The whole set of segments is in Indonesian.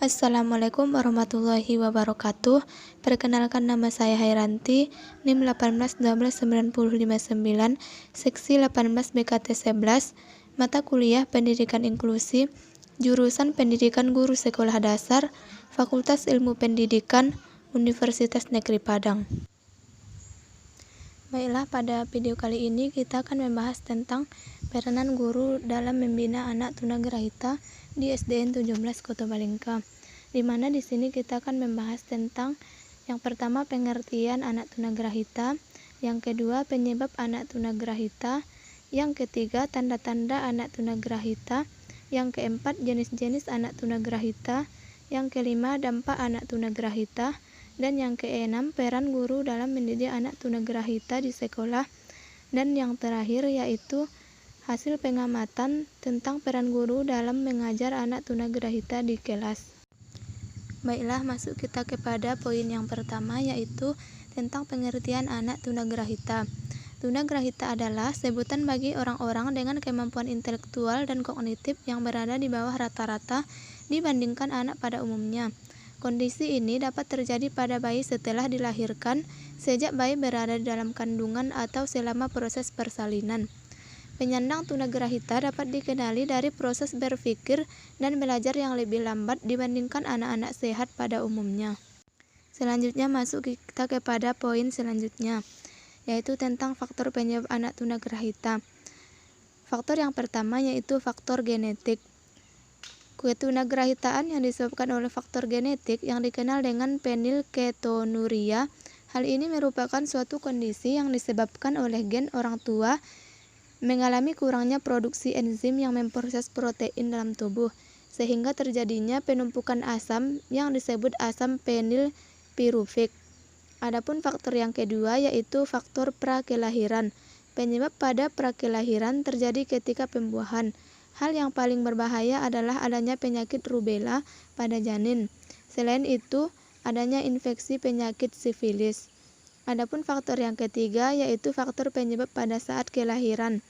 Assalamualaikum warahmatullahi wabarakatuh. Perkenalkan, nama saya Hairanti, NIM 1812959, seksi 18 BKT 11, mata kuliah Pendidikan Inklusi, jurusan Pendidikan Guru Sekolah Dasar, Fakultas Ilmu Pendidikan, Universitas Negeri Padang. Baiklah, pada video kali ini kita akan membahas tentang peranan guru dalam membina anak tunagrahita di SDN 17 Kota Balingka. Di mana di sini kita akan membahas tentang yang pertama pengertian anak tunagrahita, yang kedua penyebab anak tunagrahita, yang ketiga tanda-tanda anak tunagrahita, yang keempat jenis-jenis anak tunagrahita, yang kelima dampak anak tunagrahita, dan yang keenam peran guru dalam mendidik anak tunagrahita di sekolah, dan yang terakhir yaitu hasil pengamatan tentang peran guru dalam mengajar anak tunagrahita di kelas. Baiklah, masuk kita kepada poin yang pertama, yaitu tentang pengertian anak tunagrahita. Tunagrahita adalah sebutan bagi orang-orang dengan kemampuan intelektual dan kognitif yang berada di bawah rata-rata dibandingkan anak pada umumnya. Kondisi ini dapat terjadi pada bayi setelah dilahirkan, sejak bayi berada dalam kandungan atau selama proses persalinan. Penyandang tunagrahita dapat dikenali dari proses berpikir dan belajar yang lebih lambat dibandingkan anak-anak sehat pada umumnya. Selanjutnya masuk kita kepada poin selanjutnya, yaitu tentang faktor penyebab anak tunagrahita. Faktor yang pertama yaitu faktor genetik. Ketunagrahitaan yang disebabkan oleh faktor genetik yang dikenal dengan fenilketonuria. Hal ini merupakan suatu kondisi yang disebabkan oleh gen orang tua mengalami kurangnya produksi enzim yang memproses protein dalam tubuh, sehingga terjadinya penumpukan asam yang disebut asam fenilpiruvik. Adapun faktor yang kedua yaitu faktor prakelahiran. Penyebab pada prakelahiran terjadi ketika pembuahan. Hal yang paling berbahaya adalah adanya penyakit rubella pada janin. Selain itu, adanya infeksi penyakit sifilis. Adapun faktor yang ketiga yaitu faktor penyebab pada saat kelahiran.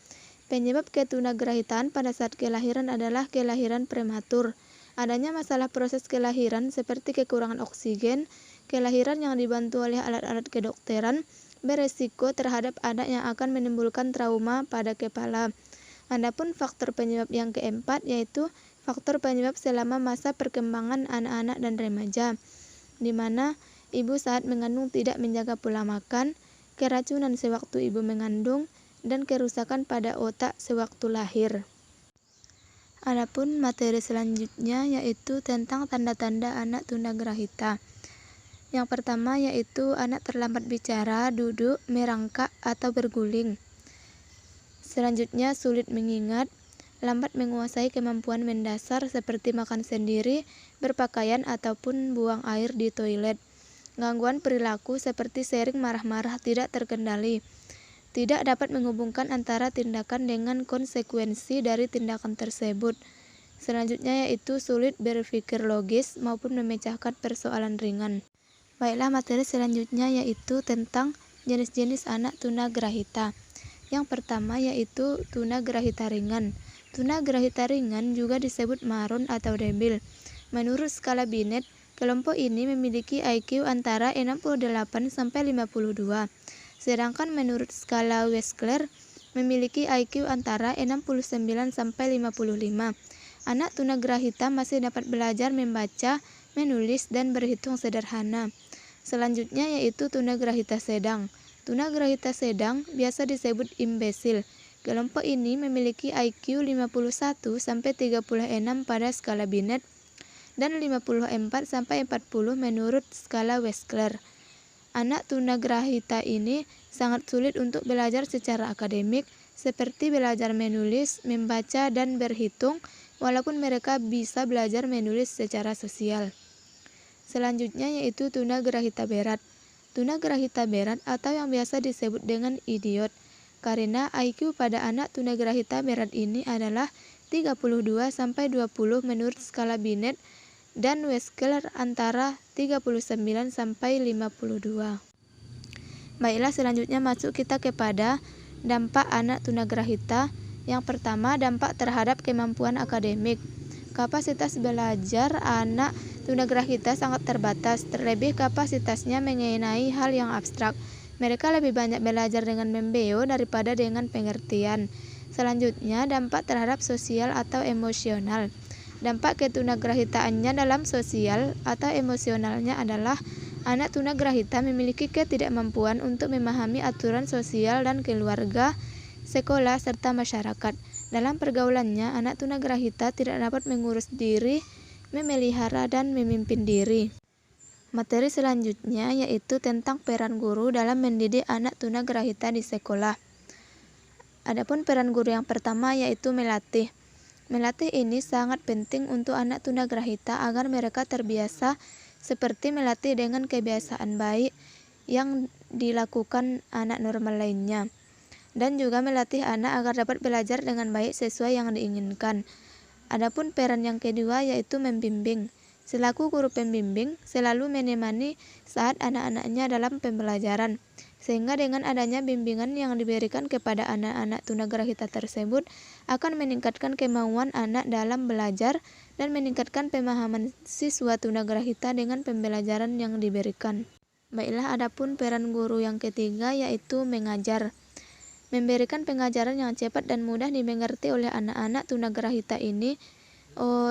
Penyebab ketunagrahitaan pada saat kelahiran adalah kelahiran prematur. Adanya masalah proses kelahiran seperti kekurangan oksigen, kelahiran yang dibantu oleh alat-alat kedokteran, beresiko terhadap anak yang akan menimbulkan trauma pada kepala. Adapun faktor penyebab yang keempat yaitu faktor penyebab selama masa perkembangan anak-anak dan remaja, di mana ibu saat mengandung tidak menjaga pola makan, keracunan sewaktu ibu mengandung, dan kerusakan pada otak sewaktu lahir. Adapun materi selanjutnya yaitu tentang tanda-tanda anak tunagrahita. Yang pertama yaitu anak terlambat bicara, duduk, merangkak, atau berguling. Selanjutnya sulit mengingat, lambat menguasai kemampuan mendasar seperti makan sendiri, berpakaian, ataupun buang air di toilet. Gangguan perilaku seperti sering marah-marah tidak terkendali. Tidak dapat menghubungkan antara tindakan dengan konsekuensi dari tindakan tersebut. Selanjutnya yaitu sulit berpikir logis maupun memecahkan persoalan ringan. Baiklah, materi selanjutnya yaitu tentang jenis-jenis anak tunagrahita. Yang pertama yaitu tunagrahita ringan. Tunagrahita ringan juga disebut marun atau debil. Menurut skala Binet, kelompok ini memiliki IQ antara 68 sampai 52. Sedangkan menurut skala Wechsler memiliki IQ antara 69 sampai 55. Anak tunagrahita masih dapat belajar membaca, menulis, dan berhitung sederhana. Selanjutnya yaitu tunagrahita sedang. Tunagrahita sedang biasa disebut imbesil. Kelompok ini memiliki IQ 51 sampai 36 pada skala Binet dan 54 sampai 40 menurut skala Wechsler. Anak tunagrahita ini sangat sulit untuk belajar secara akademik seperti belajar menulis, membaca, dan berhitung, walaupun mereka bisa belajar menulis secara sosial. Selanjutnya yaitu tunagrahita berat. Tunagrahita berat atau yang biasa disebut dengan idiot, karena IQ pada anak tunagrahita berat ini adalah 32 sampai 20 menurut skala Binet dan Wechsler antara 39 sampai 52. Baiklah, selanjutnya masuk kita kepada dampak anak tunagrahita. Yang pertama, dampak terhadap kemampuan akademik. Kapasitas belajar anak Tunagrahita sangat terbatas, terlebih kapasitasnya mengenai hal yang abstrak. Mereka lebih banyak belajar dengan membeo daripada dengan pengertian. Selanjutnya, dampak terhadap sosial atau emosional. Dampak ketunagrahitaannya dalam sosial atau emosionalnya adalah anak tunagrahita memiliki ketidakmampuan untuk memahami aturan sosial dan keluarga, sekolah, serta masyarakat. Dalam pergaulannya, anak tunagrahita tidak dapat mengurus diri, memelihara, dan memimpin diri. Materi selanjutnya yaitu tentang peran guru dalam mendidik anak tunagrahita di sekolah. Adapun peran guru yang pertama yaitu melatih. Melatih ini sangat penting untuk anak tunagrahita agar mereka terbiasa, seperti melatih dengan kebiasaan baik yang dilakukan anak normal lainnya, dan juga melatih anak agar dapat belajar dengan baik sesuai yang diinginkan. Adapun peran yang kedua yaitu membimbing. Selaku guru pembimbing, selalu menemani saat anak-anaknya dalam pembelajaran, sehingga dengan adanya bimbingan yang diberikan kepada anak-anak tunagrahita tersebut akan meningkatkan kemauan anak dalam belajar dan meningkatkan pemahaman siswa tunagrahita dengan pembelajaran yang diberikan. Baiklah, adapun peran guru yang ketiga yaitu mengajar. Memberikan pengajaran yang cepat dan mudah dimengerti oleh anak-anak tunagrahita ini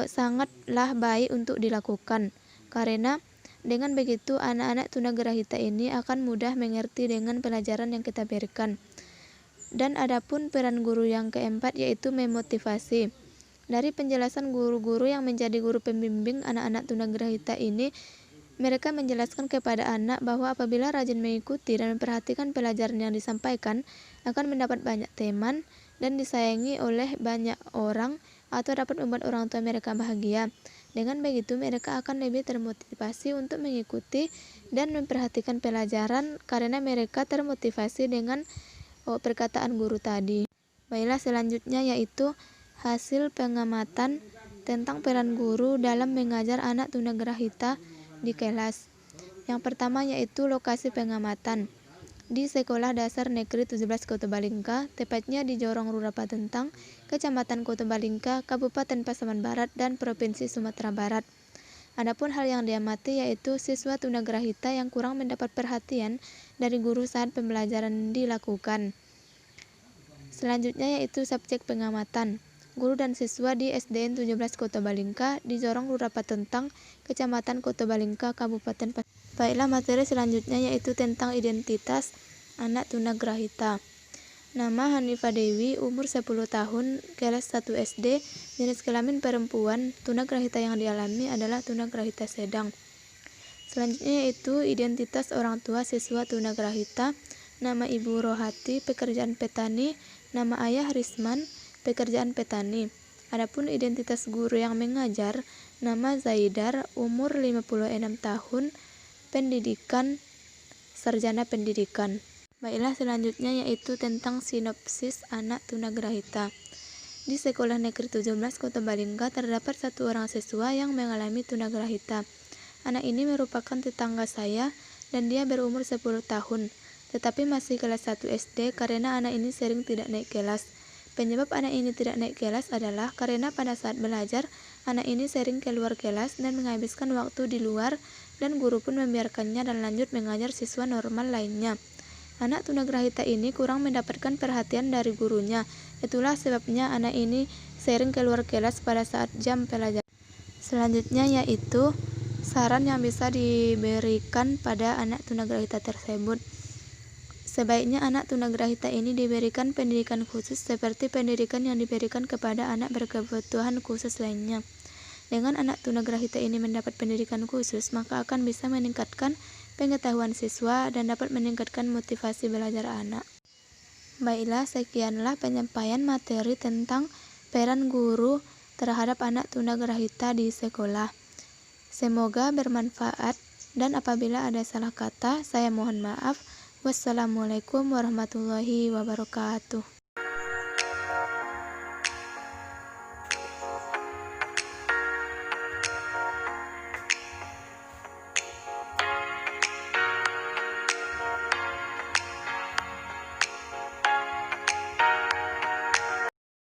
sangatlah baik untuk dilakukan, karena dengan begitu anak-anak tunagrahita ini akan mudah mengerti dengan pelajaran yang kita berikan. Dan adapun peran guru yang keempat yaitu memotivasi. Dari penjelasan guru-guru yang menjadi guru pembimbing anak-anak tunagrahita ini, mereka menjelaskan kepada anak bahwa apabila rajin mengikuti dan memperhatikan pelajaran yang disampaikan, akan mendapat banyak teman dan disayangi oleh banyak orang, atau dapat membuat orang tua mereka bahagia. Dengan begitu mereka akan lebih termotivasi untuk mengikuti dan memperhatikan pelajaran karena mereka termotivasi dengan perkataan guru tadi. Baiklah, selanjutnya yaitu hasil pengamatan tentang peran guru dalam mengajar anak tunagrahita di kelas. Yang pertama yaitu lokasi pengamatan. Di Sekolah Dasar Negeri 17 Kota Balingka, tepatnya di Jorong Rura Patentang, Kecamatan Kota Balingka, Kabupaten Pasaman Barat, dan Provinsi Sumatera Barat. Adapun hal yang diamati yaitu siswa tunagrahita yang kurang mendapat perhatian dari guru saat pembelajaran dilakukan. Selanjutnya yaitu subjek pengamatan. Guru dan siswa di SDN 17 Kota Balingka di Jorong Rura Patentang, Kecamatan Kota Balingka, Kabupaten Pasaman. Baiklah, materi selanjutnya yaitu tentang identitas anak tunagrahita. Nama Hanifah Dewi, umur 10 tahun, kelas 1 SD, jenis kelamin perempuan, tunagrahita yang dialami adalah tunagrahita sedang. Selanjutnya yaitu identitas orang tua siswa tunagrahita. Nama ibu Rohati, pekerjaan petani, nama ayah Risman, pekerjaan petani. Adapun identitas guru yang mengajar, nama Zaidar, umur 56 tahun, pendidikan, sarjana pendidikan. Baiklah, selanjutnya yaitu tentang sinopsis anak tunagrahita. Di Sekolah Negeri 17 Kota Balingka terdapat satu orang siswa yang mengalami tunagrahita. Anak ini merupakan tetangga saya dan dia berumur 10 tahun, tetapi masih kelas 1 SD karena anak ini sering tidak naik kelas. Penyebab anak ini tidak naik kelas adalah karena pada saat belajar, anak ini sering keluar kelas dan menghabiskan waktu di luar, dan guru pun membiarkannya dan lanjut mengajar siswa normal lainnya. Anak tunagrahita ini kurang mendapatkan perhatian dari gurunya. Itulah sebabnya anak ini sering keluar kelas pada saat jam pelajaran. Selanjutnya yaitu saran yang bisa diberikan pada anak tunagrahita tersebut. Sebaiknya anak tunagrahita ini diberikan pendidikan khusus seperti pendidikan yang diberikan kepada anak berkebutuhan khusus lainnya. Dengan anak tunagrahita ini mendapat pendidikan khusus, maka akan bisa meningkatkan pengetahuan siswa dan dapat meningkatkan motivasi belajar anak. Baiklah, sekianlah penyampaian materi tentang peran guru terhadap anak tunagrahita di sekolah. Semoga bermanfaat, dan apabila ada salah kata, saya mohon maaf. Wassalamualaikum warahmatullahi wabarakatuh.